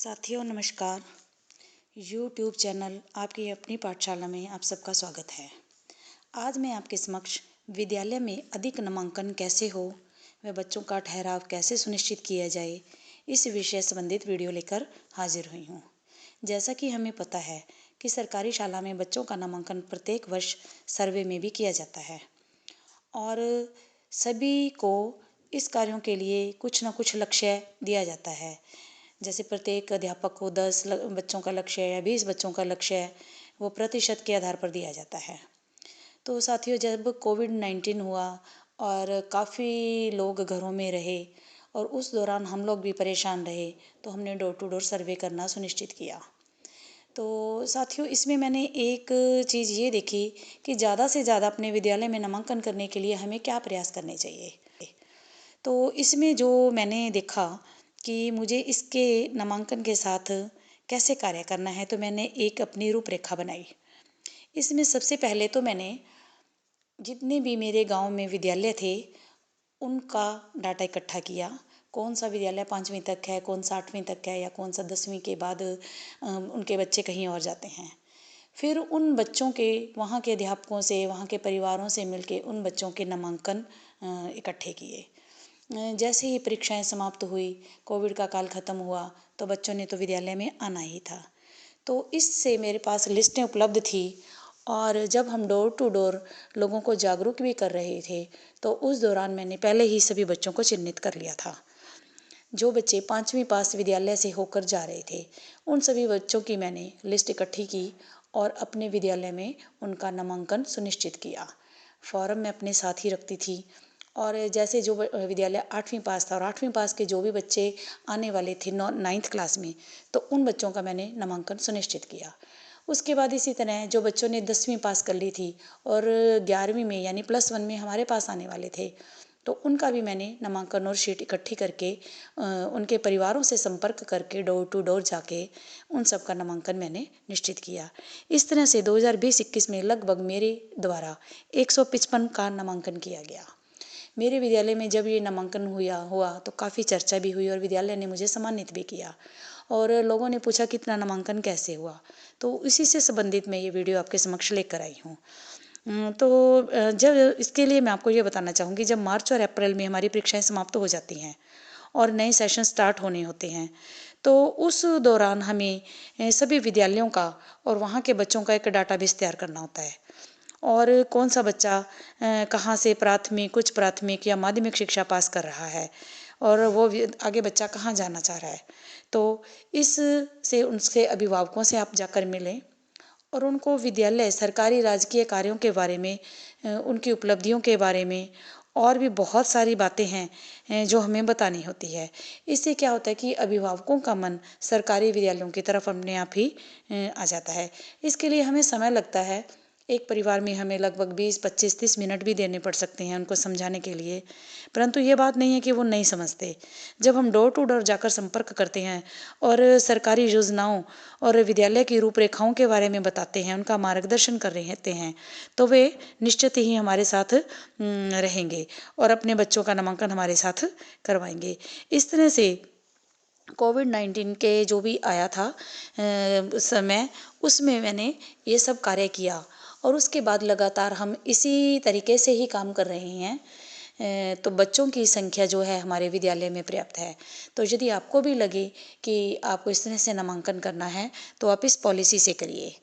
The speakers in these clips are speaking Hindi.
साथियों नमस्कार। यूट्यूब चैनल आपकी अपनी पाठशाला में आप सबका स्वागत है। आज मैं आपके समक्ष विद्यालय में अधिक नामांकन कैसे हो व बच्चों का ठहराव कैसे सुनिश्चित किया जाए, इस विषय संबंधित वीडियो लेकर हाजिर हुई हूँ। जैसा कि हमें पता है कि सरकारी शाला में बच्चों का नामांकन प्रत्येक वर्ष सर्वे में भी किया जाता है और सभी को इस कार्यों के लिए कुछ न कुछ लक्ष्य दिया जाता है। जैसे प्रत्येक अध्यापक को 10 बच्चों का लक्ष्य या 20 बच्चों का लक्ष्य वो प्रतिशत के आधार पर दिया जाता है। तो साथियों, जब कोविड-19 हुआ और काफ़ी लोग घरों में रहे और उस दौरान हम लोग भी परेशान रहे, तो हमने डोर टू डोर सर्वे करना सुनिश्चित किया। तो साथियों, इसमें मैंने एक चीज़ ये देखी कि ज़्यादा से ज़्यादा अपने विद्यालय में नामांकन करने के लिए हमें क्या प्रयास करने चाहिए। तो इसमें जो मैंने देखा कि मुझे इसके नामांकन के साथ कैसे कार्य करना है, तो मैंने एक अपनी रूपरेखा बनाई। इसमें सबसे पहले तो मैंने जितने भी मेरे गांव में विद्यालय थे उनका डाटा इकट्ठा किया। कौन सा विद्यालय 5वीं तक है, कौन सा 8वीं तक है या कौन सा 10वीं के बाद उनके बच्चे कहीं और जाते हैं। फिर उन बच्चों के वहाँ के अध्यापकों से, वहाँ के परिवारों से मिलके उन बच्चों के नामांकन इकट्ठे किए। जैसे ही परीक्षाएं समाप्त हुई, कोविड का काल ख़त्म हुआ, तो बच्चों ने तो विद्यालय में आना ही था। तो इससे मेरे पास लिस्टें उपलब्ध थी और जब हम डोर टू डोर लोगों को जागरूक भी कर रहे थे, तो उस दौरान मैंने पहले ही सभी बच्चों को चिन्हित कर लिया था। जो बच्चे 5वीं पास विद्यालय से होकर जा रहे थे, उन सभी बच्चों की मैंने लिस्ट इकट्ठी की और अपने विद्यालय में उनका नामांकन सुनिश्चित किया। फॉर्म मैं अपने साथ ही रखती थी और जैसे जो विद्यालय 8वीं पास था और 8वीं पास के जो भी बच्चे आने वाले थे 9th क्लास में, तो उन बच्चों का मैंने नामांकन सुनिश्चित किया। उसके बाद इसी तरह जो बच्चों ने 10वीं पास कर ली थी और 11वीं में यानी +1 में हमारे पास आने वाले थे, तो उनका भी मैंने नामांकन और शीट इकट्ठी करके उनके परिवारों से संपर्क करके डोर टू डोर जाके उन सब का नामांकन मैंने निश्चित किया। इस तरह से 2020-21 में लगभग मेरे द्वारा 155 का नामांकन किया गया। मेरे विद्यालय में जब ये नामांकन हुआ तो काफ़ी चर्चा भी हुई और विद्यालय ने मुझे सम्मानित भी किया और लोगों ने पूछा कितना नामांकन कैसे हुआ। तो इसी से संबंधित मैं ये वीडियो आपके समक्ष लेकर आई हूँ। जब इसके लिए मैं आपको ये बताना चाहूँगी, जब मार्च और अप्रैल में हमारी परीक्षाएं समाप्त हो जाती हैं और नए सेशन स्टार्ट होने होते हैं, तो उस दौरान हमें सभी विद्यालयों का और वहाँ के बच्चों का एक डाटाबेस तैयार करना होता है और कौन सा बच्चा कहाँ से प्राथमिक, उच्च प्राथमिक या माध्यमिक शिक्षा पास कर रहा है और वो आगे बच्चा कहाँ जाना चाह रहा है। तो इससे उनके अभिभावकों से आप जाकर मिलें और उनको विद्यालय सरकारी राजकीय कार्यों के बारे में, उनकी उपलब्धियों के बारे में और भी बहुत सारी बातें हैं जो हमें बतानी होती है। इससे क्या होता है कि अभिभावकों का मन सरकारी विद्यालयों की तरफ अपने आप ही आ जाता है। इसके लिए हमें समय लगता है। एक परिवार में हमें लगभग 20, 25, 30 मिनट भी देने पड़ सकते हैं उनको समझाने के लिए, परंतु ये बात नहीं है कि वो नहीं समझते। जब हम डोर टू डोर जाकर संपर्क करते हैं और सरकारी योजनाओं और विद्यालय की रूपरेखाओं के बारे में बताते हैं, उनका मार्गदर्शन कर रहे होते हैं, तो वे निश्चित ही हमारे साथ रहेंगे और अपने बच्चों का नामांकन हमारे साथ करवाएंगे। इस तरह से कोविड-19 के जो भी आया था समय, उसमें मैंने ये सब कार्य किया और उसके बाद लगातार हम इसी तरीके से ही काम कर रहे हैं। तो बच्चों की संख्या जो है हमारे विद्यालय में पर्याप्त है। तो यदि आपको भी लगे कि आपको इस तरह से नामांकन करना है, तो आप इस पॉलिसी से करिए।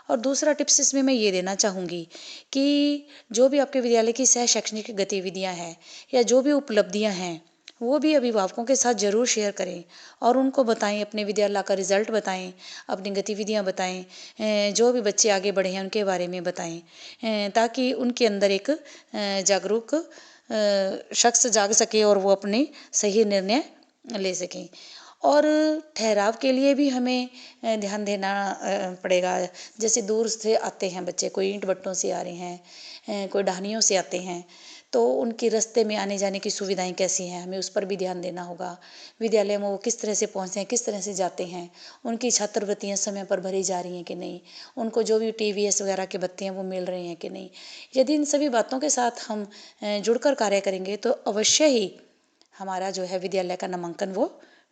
और दूसरा टिप्स इसमें मैं ये देना चाहूँगी कि जो भी आपके विद्यालय की सह शैक्षणिक गतिविधियाँ हैं या जो भी उपलब्धियाँ हैं, वो भी अभिभावकों के साथ ज़रूर शेयर करें और उनको बताएं, अपने विद्यालय का रिजल्ट बताएं, अपनी गतिविधियां बताएं, जो भी बच्चे आगे बढ़े हैं उनके बारे में बताएं, ताकि उनके अंदर एक जागरूक शख्स जाग सके और वो अपने सही निर्णय ले सकें। और ठहराव के लिए भी हमें ध्यान देना पड़ेगा। जैसे दूर से आते हैं बच्चे, कोई ईंट भट्टों से आ रहे हैं, कोई ढानियों से आते हैं, तो उनके रास्ते में आने जाने की सुविधाएं कैसी हैं, हमें उस पर भी ध्यान देना होगा। विद्यालय में वो किस तरह से पहुँचते हैं, किस तरह से जाते हैं, उनकी छात्रवृत्तियाँ समय पर भरी जा रही हैं कि नहीं, उनको जो भी TVS वगैरह के भत्ते हैं वो मिल रहे हैं कि नहीं। यदि इन सभी बातों के साथ हम जुड़कर कार्य करेंगे तो अवश्य ही हमारा जो है विद्यालय का नामांकन वो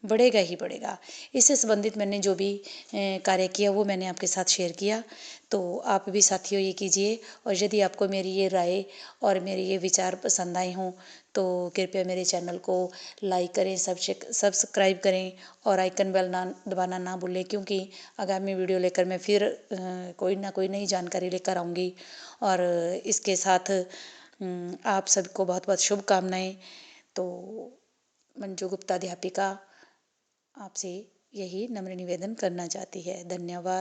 बढ़ेगा ही बढ़ेगा। इससे संबंधित मैंने जो भी कार्य किया वो मैंने आपके साथ शेयर किया। तो आप भी साथियों ये कीजिए, और यदि आपको मेरी ये राय और मेरे ये विचार पसंद आए हों तो कृपया मेरे चैनल को लाइक करें, सब्सक्राइब करें और आइकन बेल ना दबाना ना भूलें, क्योंकि आगामी वीडियो लेकर मैं फिर कोई ना कोई नई जानकारी लेकर आऊँगी। और इसके साथ आप सबको बहुत बहुत शुभकामनाएँ। तो मंजू गुप्ता अध्यापिका आपसे यही नम्र निवेदन करना चाहती है। धन्यवाद।